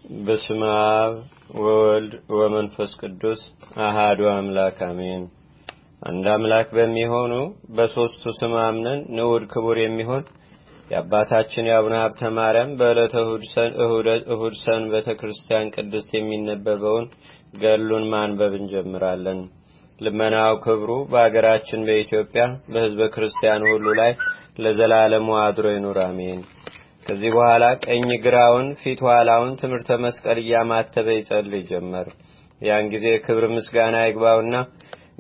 በስመ አብ ወወልድ ወመንፈስ ቅዱስ አሐዱ አምላክ አሜን። አንድ አምላክ በሚሆኑ በሶስቱ ስም አምነን ንዑድ ክቡር የሚሆን የአባታችን የአቡነ ሀብተ ማርያም በዕለተ እሁድ ሰንበተ ክርስቲያን ቅድስት የሚነበበውን ገድሉን ማንበብ እንጀምራለን። ልመናው ክብሩ በአገራችን በኢትዮጵያ በሕዝበ ክርስቲያን ሁሉ ላይ ለዘላለሙ አድሮ ይኑር አሜን። ከዚህ በኋላ ቀኝ ግራውን ፊት ኋላውን ትምህርተ መስቀል ያማተበ ይጸልይ ጀመር። ያን ጊዜ ክብር ምስጋና ይግባውና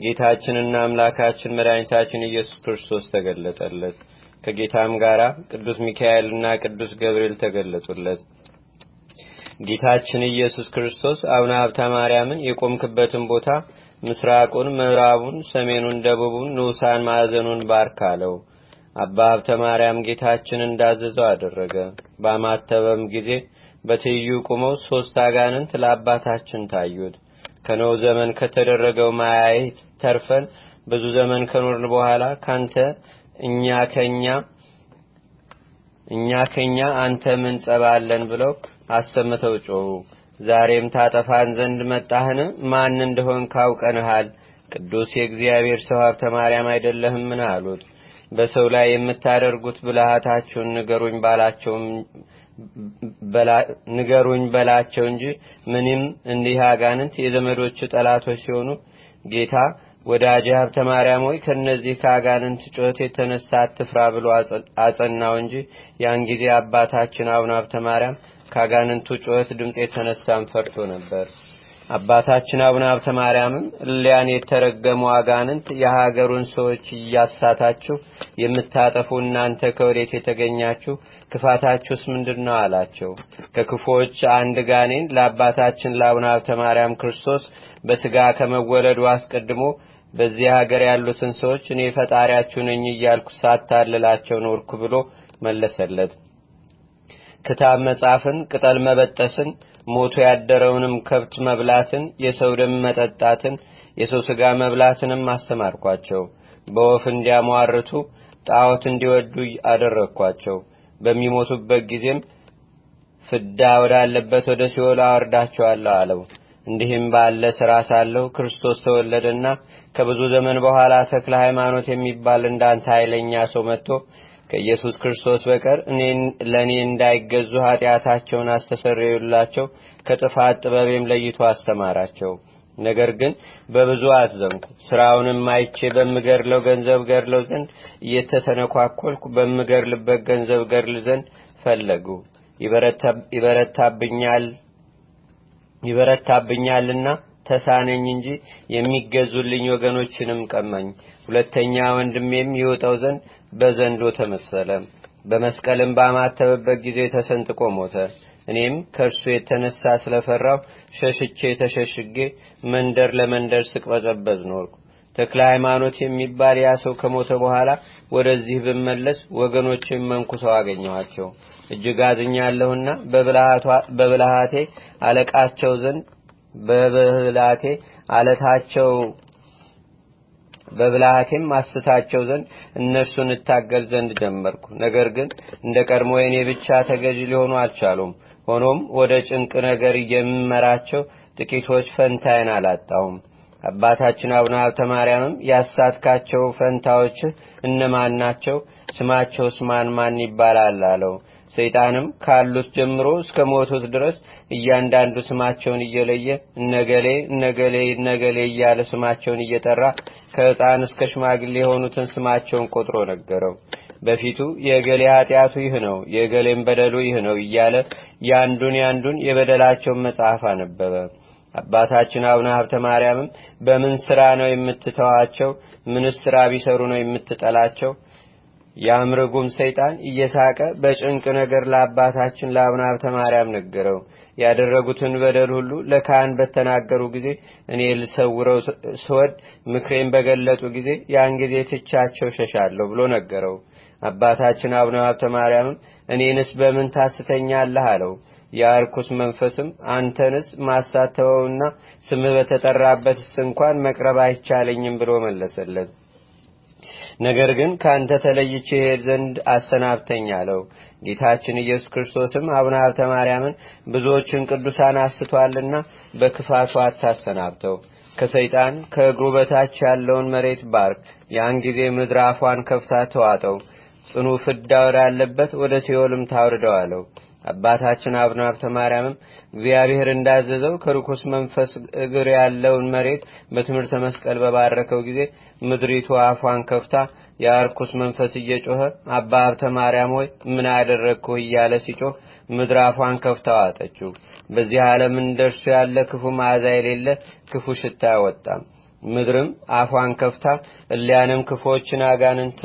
ጌታችንና አምላካችን መድኃኒታችን ኢየሱስ ክርስቶስ ተገለጠለት። ከጌታም ጋራ ቅዱስ ሚካኤልና ቅዱስ ገብርኤል ተገለጡለት። ጌታችን ኢየሱስ ክርስቶስ አቡነ ሀብተ ማርያምን የቆምክበትን ቦታ ምስራቁን፣ ምዕራቡን፣ ሰሜኑን፣ ደቡቡን፣ ንዑሳን ማዕዘኑን ባርክ አለው። አባ ሀብተ ማርያም ጌታችን እንዳዘዘው አደረገ። ባማተበም ጊዜ በትይዩ ቆመው 3 አጋንንት ለአባታችን ታዩት። ከኖህ ዘመን ከተደረገው ማያየት ተርፈን ብዙ ዘመን ከኖርን በኋላ ካንተ እኛ ከኛ አንተ ምን ጸባለን ብለው አሰምተው ጮሁ። ዛሬም ታጠፋን ዘንድ መጣህን? ማን እንደሆን ካውቀንሃል። ቅዱስ የእግዚአብሔር ሰው ሀብተ ማርያም አይደለህምን? አሉት። በሰው ላይ የምታደርጉት ብልሃታችሁን ንገሩኝ በላቸው እንጂ ምንም እንዲህ አጋንንት የዘመዶች ጠላቶች ሲሆኑ ጌታ ወዳጄ ሀብተ ማርያም ሆይ ከነዚህ ከአጋንንት ጩኸት የተነሳ አትፍራ ብሎ አጸናው እንጂ ያን ጊዜ አባታችን አቡነ ሀብተ ማርያም ከአጋንንቱ ጩኸት ድምፅ የተነሳም ፈርቶ ነበር። አባታችን አቡነ ሀብተ ማርያምም እሊያን የተረገሙ አጋንንት የሀገሩን ሰዎች እያሳታችሁ የምታጠፉ እናንተ ከወዴት የተገኛችሁ? ክፋታችሁስ ምንድነው? አላቸው። ከክፎች አንድ ጋኔን ለአባታችን ለአቡነ ሀብተ ማርያም ክርስቶስ በስጋ ከመወለዱ አስቀድሞ በዚህ ሀገር ያሉትን ሰዎች እኔ ፈጣሪያችሁ ነኝ እያልኩ ሳታልላቸው ኖርኩ ብሎ መለሰለት። ክታብ መጻፍን፣ ቅጠል መበጠስን፣ ሞቶ ያደረውንም ከብት መብላትን፣ የሰው ደም መጠጣትን፣ የሰው ስጋ መብላትንም አስተማርኳቸው። በወፍ እንዲያሟርቱ ጣዖት እንዲወዱ አደረግኳቸው። በሚሞቱበት ጊዜም ፍዳ ወዳለበት ወደ ሲኦል አወርዳቸዋለሁ አለው። እንዲህም ባለ ሥራ ሳለሁ ክርስቶስ ተወለደና ከብዙ ዘመን በኋላ ተክለ ሃይማኖት የሚባል እንዳንተ ኃይለኛ ሰው መጥቶ ከኢየሱስ ክርስቶስ በቀር ለኔ እንዳይገዙ ኃጢአታቸውን አስተሰረዩላቸው፣ ከጥፋት ጥበቤም ለይቶ አስተማራቸው። ነገር ግን በብዙ አዘንኩ። ስራውንም አይቼ በምገርለው ገንዘብ ገርለው ዘንድ እየተሰነኳኮልኩ በምገርልበት ገንዘብ ገርል ዘንድ ፈለጉ። ይበረታብኛልና ተሳነኝ እንጂ የሚገዙልኝ ወገኖችንም ቀማኝ። ሁለተኛ ወንድሜም ይወጣው ዘንድ በዘንዶ ተመሰለ። በመስቀልም ባማተበበት ጊዜ ተሰንጥቆ ሞተ። እኔም ከእርሱ የተነሳ ስለፈራው ሸሽቼ ተሸሽጌ መንደር ለመንደር ስቅበዘበዝ ኖርኩ። ተክለ ሃይማኖት የሚባል ያ ሰው ከሞተ በኋላ ወደዚህ ብመለስ ወገኖቼም መንኩሰው አገኘኋቸው። እጅግ አዝኛለሁና በብልሃቴ አለቃቸው ዘንድ በብልሃቴም ማስታቸው ዘንድ እነርሱን እታገል ዘንድ ጀመርኩ። ነገር ግን እንደ ቀድሞ የኔ ብቻ ተገዥ ሊሆኑ አልቻሉም። ሆኖም ወደ ጭንቅ ነገር የምመራቸው ጥቂቶች ፈንታዬን አላጣሁም። አባታችን አቡነ ሀብተ ማርያምም ያሳትካቸው ፈንታዎች እነማን ናቸው? ስማቸውስ ማን ይባላል? አለው። ሰይጣንም ካሉት ጀምሮ እስከ ሞቱት ድረስ እያንዳንዱ ስማቸውን እየለየ ነገሌ እያለ ስማቸውን እየጠራ ከሕፃን እስከ ሽማግሌ የሆኑትን ስማቸውን ቆጥሮ ነገረው። በፊቱ የገሌ ኃጢአቱ ይህ ነው፣ የገሌም በደሉ ይህ ነው እያለ ያንዱን የበደላቸውን መጽሐፍ አነበበ። አባታችን አቡነ ሀብተ ማርያምም በምን ስራ ነው የምትተዋቸው? ምንስ ስራ ቢሰሩ ነው የምትጠላቸው? ያምርጉም ሰይጣን እየሳቀ በጭንቅ ነገር ለአባታችን ለአቡነ ሀብተ ማርያም ነገረው። ያደረጉትን በደል ሁሉ ለካህን በተናገሩ ጊዜ እኔ ልሰውረው ስወድ ምክሬን በገለጡ ጊዜ ያን ጊዜ ትቻቸው ሸሻለሁ ብሎ ነገረው። አባታችን አቡነ ሀብተ ማርያምም እኔንስ በምን ታስተኛለህ? አለው። የርኩስ መንፈስም አንተንስ ማሳተውና ስምህ በተጠራበትስ እንኳን መቅረብ አይቻለኝም ብሎ መለሰለት። ነገር ግን ካንተ ተለይቼ ሄድ ዘንድ አሰናብተኝ አለው። ጌታችን ኢየሱስ ክርስቶስም አቡነ ሀብተ ማርያምን ብዙዎችን ቅዱሳን አስቷልና በክፋቱ አታሰናብተው፣ ከሰይጣን ከእግሩ በታች ያለውን መሬት ባርክ። ያን ጊዜ ምድር አፏን ከፍታ ተዋጠው፣ ጽኑ ፍዳ ወዳለበት ወደ ሲኦልም ታውርደው አለው። አባታችን አቡነ ሀብተ ማርያምም እግዚአብሔር እንዳዘዘው ከርኩስ መንፈስ እግር ያለውን መሬት በትምህርተ መስቀል በባረከው ጊዜ ምድሪቱ አፏን ከፍታ የርኩስ መንፈስ እየጮኸ አባ ሀብተ ማርያም ሆይ ምን አደረግኩ እያለ ሲጮህ ምድር አፏን ከፍታ ዋጠችው። በዚህ ዓለም እንደርሱ ያለ ክፉ መዓዛ የሌለ ክፉ ሽታ አይወጣም። ምድርም አፏን ከፍታ እሊያንም ክፉዎችን አጋንንት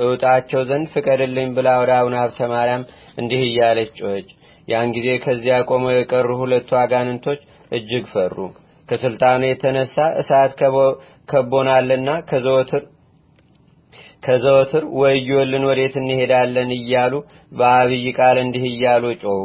እውጣቸው ዘንድ ፍቀድልኝ ብላ ወደ አቡነ ሀብተ ማርያም እንዲህ እያለች ጮኸች። ያን ጊዜ ከዚያ ቆመው የቀሩ ሁለቱ አጋንንቶች እጅግ ፈሩ። ከስልጣኑ የተነሳ እሳት ከቦናልና ከዘወትር ወዮልን ወዴት እንሄዳለን እያሉ በአብይ ቃል እንዲህ እያሉ ጮኹ።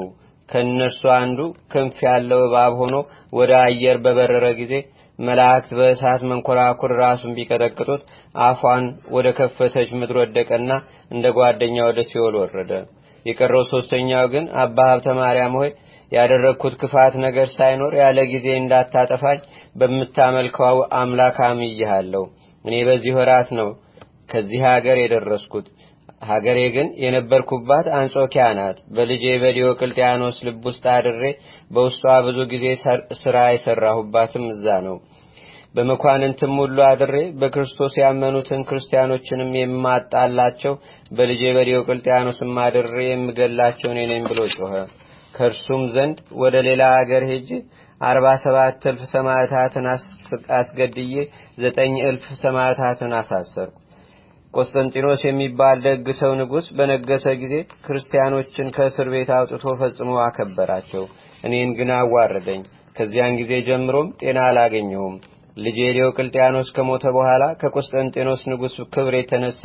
ከነርሱ አንዱ ክንፍ ያለው እባብ ሆኖ ወደ አየር በበረረ ጊዜ መላእክት በእሳት መንኮራኩር ራሱን ቢቀጠቅጡት አፏን ወደ ከፈተች ምድር ወደቀና እንደ ጓደኛ ወደ ሲኦል ወረደ። የቀረው ሶስተኛው ግን አባ ሀብተ ማርያም ሆይ ያደረግኩት ክፋት ነገር ሳይኖር ያለ ጊዜ እንዳታጠፋኝ በምታመልከው አምላክ አምኜሃለሁ። እኔ በዚህ ወራት ነው ከዚህ ሀገር የደረስኩት። ሀገሬ ግን የነበርኩባት አንጾኪያ ናት። በልጄ በዲዮቅልጥያኖስ ልብ ውስጥ አድሬ በውስጧ ብዙ ጊዜ ስራ የሰራሁባትም እዛ ነው። በመኳንንትም ሁሉ አድሬ በክርስቶስ ያመኑትን ክርስቲያኖችንም የማጣላቸው በልጄ በዲዮቅልጥያኖስም አድሬ የምገላቸው እኔ ነኝ ብሎ ጮኸ። ከእርሱም ዘንድ ወደ ሌላ ሀገር ሄጄ 47,000 ሰማዕታትን አስገድዬ 9,000 ሰማዕታትን አሳሰርኩ። ቆስጠንጢኖስ የሚባል ደግ ሰው ንጉሥ በነገሰ ጊዜ ክርስቲያኖችን ከእስር ቤት አውጥቶ ፈጽሞ አከበራቸው። እኔን ግን አዋረደኝ። ከዚያን ጊዜ ጀምሮም ጤና አላገኘሁም። ልጄ ዲዮቅልጥያኖስ ከሞተ በኋላ ከቆስጠንጢኖስ ንጉሥ ክብር የተነሳ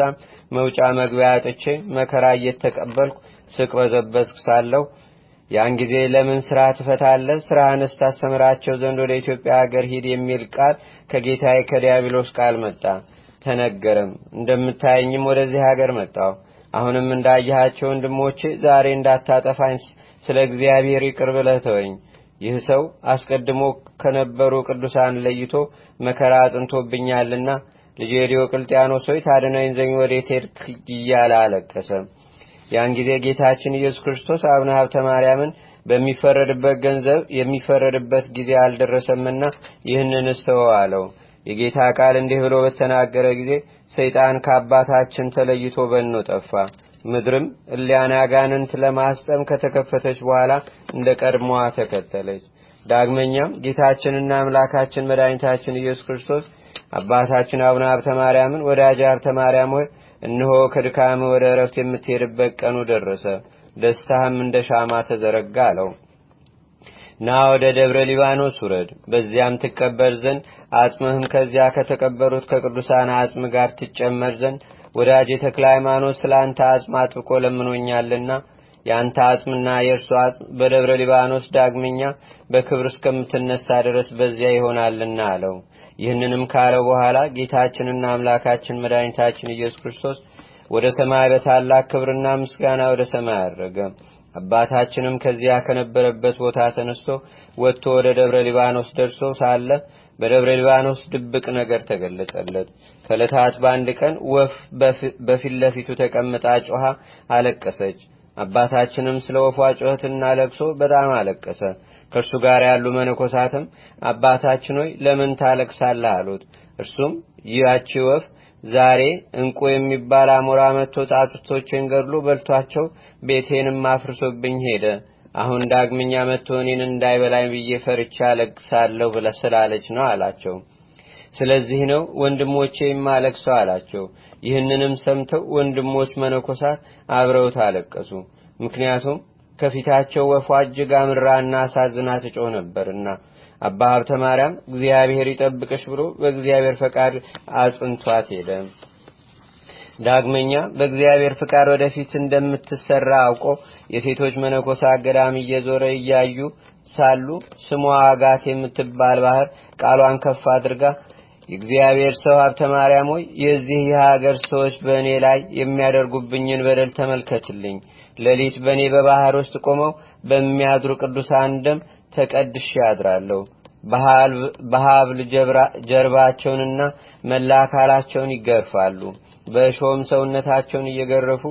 መውጫ መግቢያ አጥቼ መከራ እየተቀበልኩ ስቅበዘበዝኩ ሳለሁ ያን ጊዜ ለምን ስራ ትፈታለህ? ስራህንስ ታስተምራቸው ዘንድ ወደ ኢትዮጵያ ሀገር ሂድ የሚል ቃል ከጌታዬ ከዲያብሎስ ቃል መጣ ተነገረም። እንደምታየኝም ወደዚህ ሀገር መጣሁ። አሁንም እንዳያቸው ወንድሞቼ ዛሬ እንዳታጠፋኝ ስለ እግዚአብሔር ይቅር ብለህ ተወኝ። ይህ ሰው አስቀድሞ ከነበሩ ቅዱሳን ለይቶ መከራ አጽንቶብኛልና ልጄ ዲዮቅልጥያኖስ ሆይ ታድነኝ ዘንድ ወዴት ሄድክ እያለ አለቀሰ። ያን ጊዜ ጌታችን ኢየሱስ ክርስቶስ አቡነ ሀብተ ማርያምን በሚፈረድበት ገንዘብ የሚፈረድበት ጊዜ አልደረሰምና ይህንን እስተወው አለው። የጌታ ቃል እንዲህ ብሎ በተናገረ ጊዜ ሰይጣን ከአባታችን ተለይቶ በኖ ጠፋ። ምድርም እሊያን አጋንንት ለማስጠም ከተከፈተች በኋላ እንደ ቀድሞዋ ተከተለች። ዳግመኛም ጌታችንና አምላካችን መድኃኒታችን ኢየሱስ ክርስቶስ አባታችን አቡነ ሀብተ ማርያምን ወዳጄ ሀብተ ማርያም ሆይ እነሆ ከድካም ወደ እረፍት የምትሄድበት ቀኑ ደረሰ፣ ደስታህም እንደ ሻማ ተዘረጋ አለው። ና ወደ ደብረ ሊባኖስ ውረድ፣ በዚያም ትቀበር ዘንድ አጽምህም ከዚያ ከተቀበሩት ከቅዱሳን አጽም ጋር ትጨመር ዘንድ ወዳጄ ተክለ ሃይማኖት ስላንተ አጽም አጥብቆ ለምኖኛልና ያንተ አጽምና የእርሱ አጽም በደብረ ሊባኖስ ዳግመኛ በክብር እስከምትነሳ ድረስ በዚያ ይሆናልና አለው። ይህንንም ካለው በኋላ ጌታችንና አምላካችን መድኃኒታችን ኢየሱስ ክርስቶስ ወደ ሰማይ በታላቅ ክብርና ምስጋና ወደ ሰማይ አረገ። አባታችንም ከዚያ ከነበረበት ቦታ ተነስቶ ወጥቶ ወደ ደብረ ሊባኖስ ደርሶ ሳለ በደብረ ሊባኖስ ድብቅ ነገር ተገለጸለት። ከዕለታት በአንድ ቀን ወፍ በፊት ለፊቱ ተቀምጣ ጮኻ አለቀሰች። አባታችንም ስለ ወፏ ጩኸትና ለቅሶ በጣም አለቀሰ። ከእርሱ ጋር ያሉ መነኮሳትም አባታችን ሆይ ለምን ታለቅሳለህ አሉት። እርሱም ያቺ ወፍ ዛሬ እንቁ የሚባል አሞራ መጥቶ ጣጥቶቼን ገድሎ በልቷቸው ቤቴንም አፍርሶብኝ ሄደ። አሁን ዳግመኛ መጥቶ እኔን እንዳይበላኝ ብዬ ፈርቻ አለቅሳለሁ ብላ ስላለች ነው አላቸው። ስለዚህ ነው ወንድሞቼ የማለቅሰው አላቸው። ይህንንም ሰምተው ወንድሞች መነኮሳት አብረውት አለቀሱ። ምክንያቱም ከፊታቸው ወፏ እጅግ አምራና አሳዝና ትጮህ ነበርና። አባ ሀብተ ማርያም እግዚአብሔር ይጠብቅሽ ብሎ በእግዚአብሔር ፈቃድ አጽንቷት ሄደ። ዳግመኛ በእግዚአብሔር ፍቃድ ወደፊት እንደምትሰራ አውቆ የሴቶች መነኮሳት ገዳም እየዞረ እያዩ ሳሉ ስሟ አጋት የምትባል ባህር ቃሏን ከፍ አድርጋ የእግዚአብሔር ሰው ሀብተ ማርያም ሆይ የዚህ የሀገር ሰዎች በእኔ ላይ የሚያደርጉብኝን በደል ተመልከትልኝ። ሌሊት በእኔ በባህር ውስጥ ቆመው በሚያድሩ ቅዱሳን ደም ተቀድሼ አድራለሁ። በሀብል ጀርባቸውንና መላ አካላቸውን ይገርፋሉ። በእሾህም ሰውነታቸውን እየገረፉ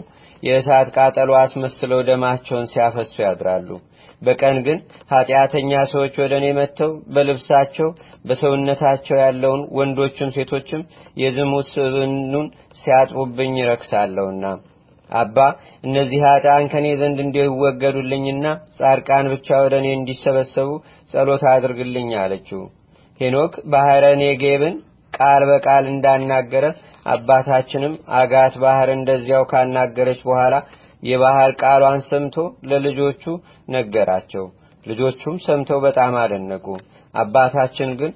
የእሳት ቃጠሎ አስመስለው ደማቸውን ሲያፈሱ ያድራሉ። በቀን ግን ኃጢአተኛ ሰዎች ወደ እኔ መጥተው በልብሳቸው በሰውነታቸው ያለውን ወንዶችም ሴቶችም የዝሙት ስብኑን ሲያጥቡብኝ ይረክሳለሁና አባ እነዚህ ኃጢአን ከኔ ዘንድ እንዲወገዱልኝና ጻድቃን ብቻ ወደ እኔ እንዲሰበሰቡ ጸሎት አድርግልኝ አለችው። ሄኖክ ባህረ ኔጌብን ቃል በቃል እንዳናገረ አባታችንም አጋት ባህር እንደዚያው ካናገረች በኋላ የባህር ቃሏን ሰምቶ ለልጆቹ ነገራቸው። ልጆቹም ሰምተው በጣም አደነቁ። አባታችን ግን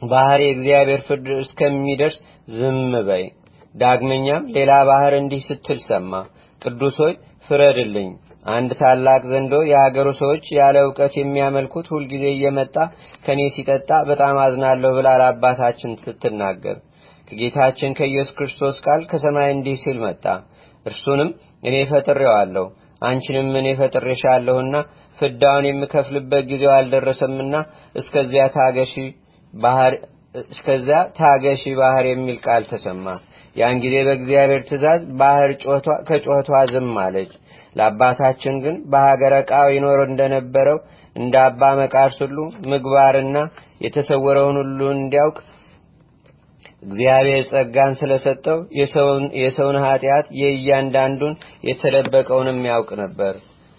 ባህር የእግዚአብሔር ፍርድ እስከሚደርስ ዝም በይ። ዳግመኛም ሌላ ባህር እንዲህ ስትል ሰማ። ቅዱስ ሆይ ፍረድልኝ። አንድ ታላቅ ዘንዶ የሀገሩ ሰዎች ያለ ዕውቀት የሚያመልኩት ሁልጊዜ እየመጣ ከኔ ሲጠጣ በጣም አዝናለሁ ብላ ለአባታችን ስትናገር ከጌታችን ከኢየሱስ ክርስቶስ ቃል ከሰማይ እንዲህ ሲል መጣ። እርሱንም እኔ ፈጥሬዋለሁ፣ አንቺንም እኔ ፈጥሬሻለሁና ፍዳውን የምከፍልበት ጊዜው አልደረሰምና እስከዚያ ታገሺ ባህር የሚል ቃል ተሰማ። ያን ጊዜ በእግዚአብሔር ትእዛዝ ባህር ከጮኸቷ ዝም አለች። ለአባታችን ግን በሀገረ ቃው ይኖር እንደነበረው እንደ አባ መቃርስ ሁሉ ምግባርና የተሰወረውን ሁሉ እንዲያውቅ እግዚአብሔር ጸጋን ስለሰጠው የሰውን ኃጢአት የእያንዳንዱን የተደበቀውንም ያውቅ ነበር።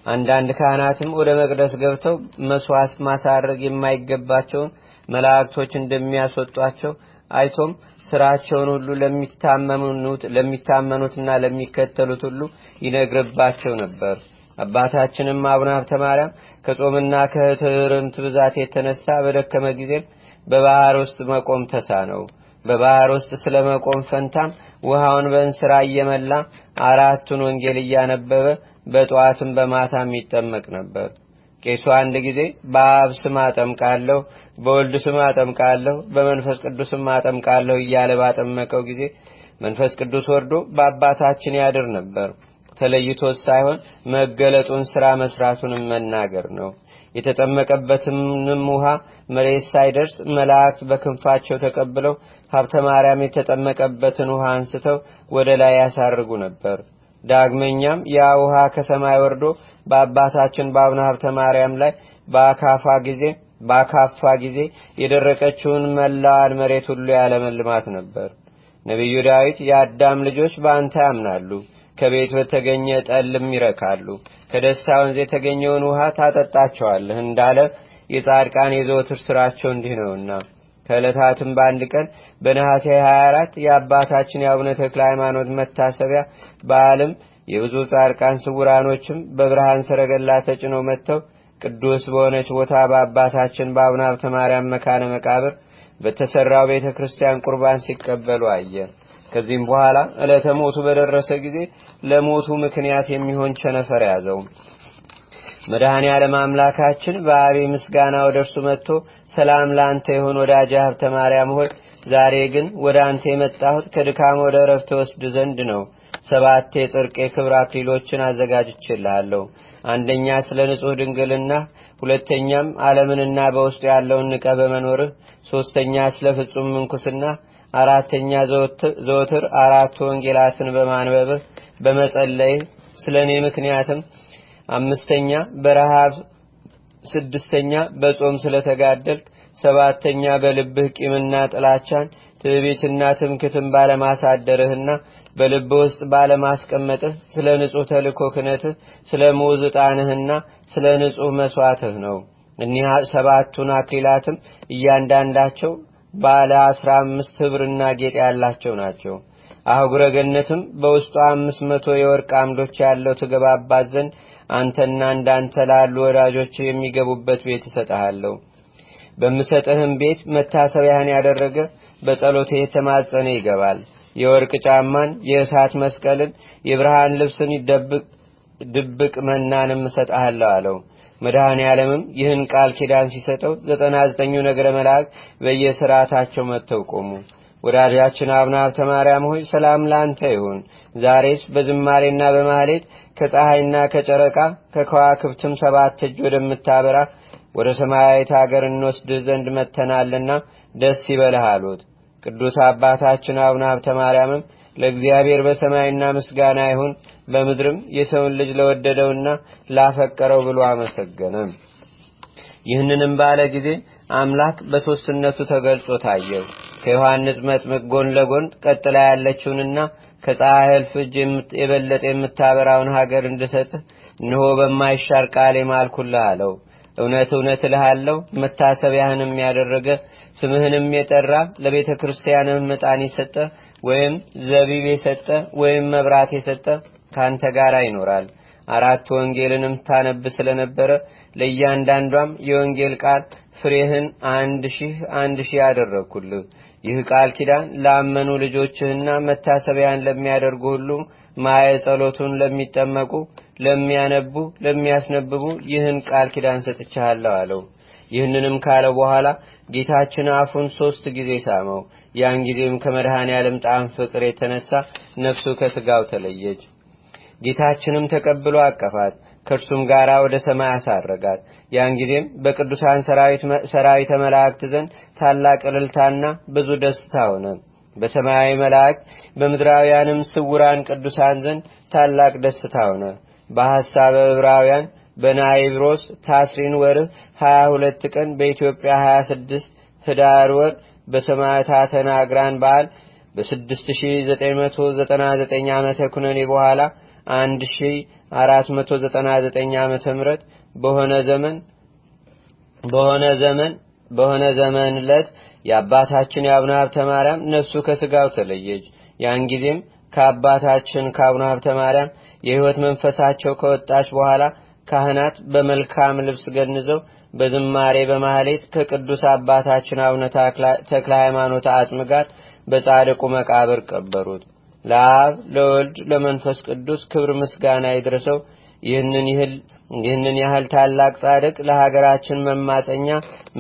አንዳንድ ካህናትም ወደ መቅደስ ገብተው መስዋዕት ማሳረግ የማይገባቸውን መላእክቶች እንደሚያስወጧቸው አይቶም ስራቸውን ሁሉ ለሚታመኑትና ለሚከተሉት ሁሉ ይነግርባቸው ነበር። አባታችንም አቡነ ሀብተ ማርያም ከጾምና ከትህርምት ብዛት የተነሳ በደከመ ጊዜም በባህር ውስጥ መቆም ተሳነው። በባህር ውስጥ ስለመቆም ፈንታም ውሃውን በእንስራ እየመላ 4ቱን ወንጌል እያነበበ በጧትም በማታም ይጠመቅ ነበር። ቄሱ አንድ ጊዜ በአብ ስም አጠምቃለሁ፣ በወልድ ስም አጠምቃለሁ፣ በመንፈስ ቅዱስ ስም አጠምቃለሁ እያለ ባጠመቀው ጊዜ መንፈስ ቅዱስ ወርዶ በአባታችን ያድር ነበር። ተለይቶት ሳይሆን መገለጡን ስራ መስራቱንም መናገር ነው። የተጠመቀበትንም ውሃ መሬት ሳይደርስ መላእክት በክንፋቸው ተቀብለው ሀብተ ማርያም የተጠመቀበትን ውሃ አንስተው ወደ ላይ ያሳርጉ ነበር። ዳግመኛም ያ ውሃ ከሰማይ ወርዶ በአባታችን በአቡነ ሀብተ ማርያም ላይ በአካፋ ጊዜ የደረቀችውን መላዋን መሬት ሁሉ ያለመልማት ነበር። ነቢዩ ዳዊት የአዳም ልጆች በአንተ ያምናሉ፣ ከቤት በተገኘ ጠልም ይረካሉ፣ ከደስታ ወንዝ የተገኘውን ውሃ ታጠጣቸዋለህ እንዳለ የጻድቃን የዘወትር ስራቸው እንዲህ ነውና። ከዕለታትም በአንድ ቀን በነሐሴ 24 የአባታችን የአቡነ ተክለ ሃይማኖት መታሰቢያ በዓልም የብዙ ጻድቃን ስውራኖችም በብርሃን ሰረገላ ተጭነው መጥተው ቅዱስ በሆነች ቦታ በአባታችን በአቡነ ሀብተ ማርያም መካነ መቃብር በተሰራው ቤተክርስቲያን ቁርባን ሲቀበሉ አየ። ከዚህም በኋላ ዕለተ ሞቱ በደረሰ ጊዜ ለሞቱ ምክንያት የሚሆን ቸነፈር ያዘው። መድኃኔ ዓለም አምላካችን በአቤ ምስጋና ወደ እርሱ መጥቶ ሰላም ላንተ ይሁን ወዳጄ ሀብተ ማርያም ሆይ፣ ዛሬ ግን ወደ አንተ የመጣሁት ከድካም ወደ ዕረፍት ወስድ ዘንድ ነው። 7 የጽድቅ የክብር አክሊሎችን አዘጋጅቼልሃለሁ። አንደኛ ስለ ንጹሕ ድንግልና፣ ሁለተኛም ዓለምንና በውስጡ ያለውን ንቀህ በመኖርህ፣ ሶስተኛ ስለ ፍጹም ምንኩስና፣ አራተኛ ዘወትር 4 ወንጌላትን በማንበብህ በመጸለይህ ስለ እኔ ምክንያትም፣ አምስተኛ በረሃብ፣ ስድስተኛ በጾም ስለተጋደልክ፣ ሰባተኛ በልብህ ቂምና ጥላቻን ትዕቢትና ትምክትን ባለማሳደርህና በልብህ ውስጥ ባለማስቀመጥህ ስለ ንጹሕ ተልእኮ ክህነትህ ስለ ሙዝ ዕጣንህና ስለ ንጹሕ መስዋዕትህ ነው። እኒህ 7ቱን አክሊላትም እያንዳንዳቸው ባለ 15 ኅብርና ጌጥ ያላቸው ናቸው። አህጉረ ገነትም በውስጡ 500 የወርቅ አምዶች ያለው ትገባባት ዘንድ አንተና እንዳንተ ላሉ ወዳጆች የሚገቡበት ቤት እሰጥሃለሁ። በምሰጥህም ቤት መታሰቢያን ያደረገ በጸሎቴ የተማጸነ ይገባል። የወርቅ ጫማን፣ የእሳት መስቀልን፣ የብርሃን ልብስን፣ ድብቅ መናንም እሰጥሃለሁ አለው። መድኃኔ ዓለምም ይህን ቃል ኪዳን ሲሰጠው 99ኙ ነገረ መላእክት በየሥርዓታቸው መጥተው ቆሙ። ወዳጃችን አቡነ ሀብተ ማርያም ሆይ ሰላም ላንተ ይሁን። ዛሬስ በዝማሬና በማህሌት ከፀሐይና ከጨረቃ ከከዋክብትም 7 እጅ ወደምታበራ ወደ ሰማያዊት ሀገር እንወስድህ ዘንድ መጥተናልና ደስ ይበልህ አሉት። ቅዱስ አባታችን አቡነ ሀብተ ማርያምም ለእግዚአብሔር በሰማይና ምስጋና ይሁን፣ በምድርም የሰውን ልጅ ለወደደውና ላፈቀረው ብሎ አመሰገነ። ይህንንም ባለ ጊዜ አምላክ በሶስትነቱ ተገልጾ ታየው። ከዮሐንስ መጥምቅ ጎን ለጎን ቀጥላ ያለችውንና ከፀሐይ እልፍ እጅ የበለጠ የምታበራውን ሀገር እንድሰጥህ እነሆ በማይሻር ቃል ማልኩልህ አለው። እውነት እውነት እልሃለሁ መታሰቢያህንም ያደረገ ስምህንም የጠራ ለቤተ ክርስቲያንም ዕጣን የሰጠ ወይም ዘቢብ የሰጠ ወይም መብራት የሰጠ ካንተ ጋር ይኖራል። 4 ወንጌልንም ታነብ ስለነበረ ለእያንዳንዷም የወንጌል ቃል ፍሬህን 1000 ያደረኩልህ። ይህ ቃል ኪዳን ላመኑ ልጆችህና መታሰቢያን ለሚያደርጉ ሁሉ ማየ ጸሎቱን ለሚጠመቁ ለሚያነቡ ለሚያስነብቡ ይህን ቃል ኪዳን ሰጥቻለሁ አለው። ይህንንም ካለ በኋላ ጌታችን አፉን 3 ጊዜ ሳመው። ያን ጊዜም ከመድኃኔ ዓለም ጣም ፍቅር የተነሳ ነፍሱ ከስጋው ተለየች። ጌታችንም ተቀብሎ አቀፋት፣ ከእርሱም ጋር ወደ ሰማይ አሳረጋት። ያን ጊዜም በቅዱሳን ሰራዊተ መላእክት ዘንድ ታላቅ እልልታና ብዙ ደስታ ሆነ። በሰማያዊ መላእክት በምድራውያንም ስውራን ቅዱሳን ዘንድ ታላቅ ደስታ ሆነ። በሐሳበ ዕብራውያን በናይብሮስ ታስሪን ወር 22 ቀን በኢትዮጵያ 26 ህዳር ወር በሰማዕታተ ናግራን በዓል በ6999 ዓመተ ኩነኔ በኋላ 1499 ዓመተ ምህረት በሆነ ዘመን ዕለት የአባታችን የአቡነ ሀብተ ማርያም ነፍሱ ከስጋው ተለየች። ያን ጊዜም ከአባታችን ከአቡነ ሀብተ ማርያም የሕይወት መንፈሳቸው ከወጣች በኋላ ካህናት በመልካም ልብስ ገንዘው በዝማሬ በማህሌት ከቅዱስ አባታችን አቡነ ተክለ ሃይማኖት አጽም ጋር በጻድቁ መቃብር ቀበሩት። ለአብ ለወልድ ለመንፈስ ቅዱስ ክብር ምስጋና ይድረሰው። ይህንን ያህል ታላቅ ጻድቅ ለሀገራችን መማፀኛ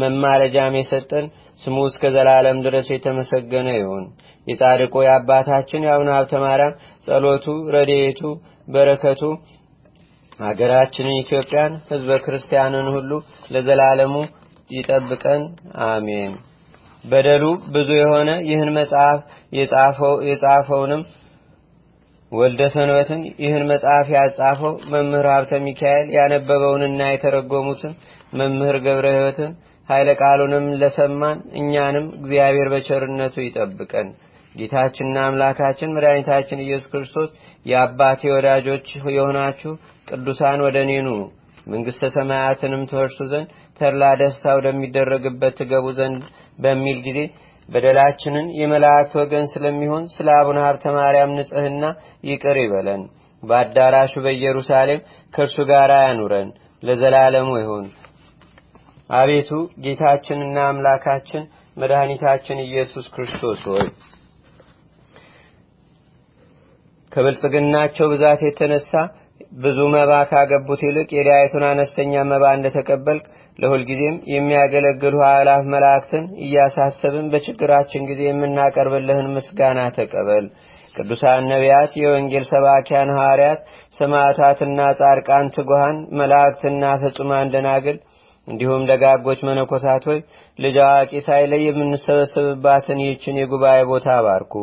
መማለጃም የሰጠን ስሙ እስከ ዘላለም ድረስ የተመሰገነ ይሁን። የጻድቁ የአባታችን የአቡነ ሀብተ ማርያም ጸሎቱ ረድኤቱ በረከቱ ሀገራችንን ኢትዮጵያን ሕዝበ ክርስቲያንን ሁሉ ለዘላለሙ ይጠብቀን፣ አሜን። በደሉ ብዙ የሆነ ይህን መጽሐፍ የጻፈውንም ወልደ ሰንበትን ይህን መጽሐፍ ያጻፈው መምህር ሀብተ ሚካኤል ያነበበውንና የተረጎሙትን መምህር ገብረ ሕይወትን ኃይለ ቃሉንም ለሰማን እኛንም እግዚአብሔር በቸርነቱ ይጠብቀን። ጌታችንና አምላካችን መድኃኒታችን ኢየሱስ ክርስቶስ የአባቴ ወዳጆች የሆናችሁ ቅዱሳን ወደ እኔ ኑ መንግሥተ ሰማያትንም ትወርሱ ዘንድ ተድላ ደስታ ወደሚደረግበት ትገቡ ዘንድ በሚል ጊዜ በደላችንን የመላእክት ወገን ስለሚሆን ስለ አቡነ ሀብተ ማርያም ንጽሕና ይቅር ይበለን። በአዳራሹ በኢየሩሳሌም ከእርሱ ጋር ያኑረን ለዘላለሙ ይሁን። አቤቱ ጌታችንና አምላካችን መድኃኒታችን ኢየሱስ ክርስቶስ ሆይ ከብልጽግናቸው ብዛት የተነሳ ብዙ መባ ካገቡት ይልቅ የዳይቱን አነስተኛ መባ እንደተቀበልክ ለሁል ጊዜም የሚያገለግሉ አእላፍ መላእክትን እያሳሰብን በችግራችን ጊዜ የምናቀርብልህን ምስጋና ተቀበል። ቅዱሳን ነቢያት፣ የወንጌል ሰባኪያን ሐዋርያት፣ ሰማዕታትና ጻድቃን፣ ትጉሃን መላእክትና ፍጹማን ደናግል እንዲሁም ደጋጎች መነኮሳት ሆይ ልጅ አዋቂ ሳይለይ የምንሰበሰብባትን ይህችን የጉባኤ ቦታ ባርኩ።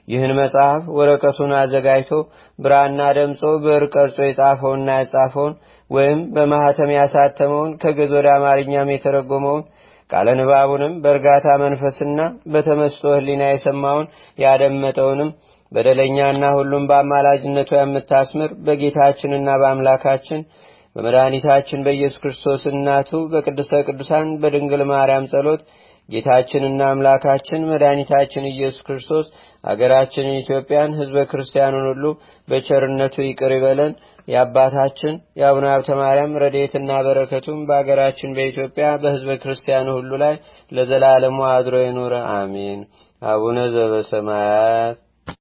ይህን መጽሐፍ ወረቀቱን አዘጋጅቶ ብራና ደምጾ ብዕር ቀርጾ የጻፈውንና ያጻፈውን ወይም በማህተም ያሳተመውን ከግዕዝ ወደ አማርኛም የተረጎመውን ቃለ ንባቡንም በእርጋታ መንፈስና በተመስጦ ሕሊና የሰማውን ያደመጠውንም በደለኛና ሁሉም በአማላጅነቱ የምታስምር በጌታችንና በአምላካችን በመድኃኒታችን በኢየሱስ ክርስቶስ እናቱ በቅድስተ ቅዱሳን በድንግል ማርያም ጸሎት ጌታችንና አምላካችን መድኃኒታችን ኢየሱስ ክርስቶስ አገራችንን ኢትዮጵያን ሕዝበ ክርስቲያኑን ሁሉ በቸርነቱ ይቅር ይበለን። የአባታችን የአቡነ ሀብተ ማርያም ረድኤትና በረከቱም በአገራችን በኢትዮጵያ በሕዝበ ክርስቲያኑ ሁሉ ላይ ለዘላለሙ አድሮ ይኑር፣ አሜን። አቡነ ዘበሰማያት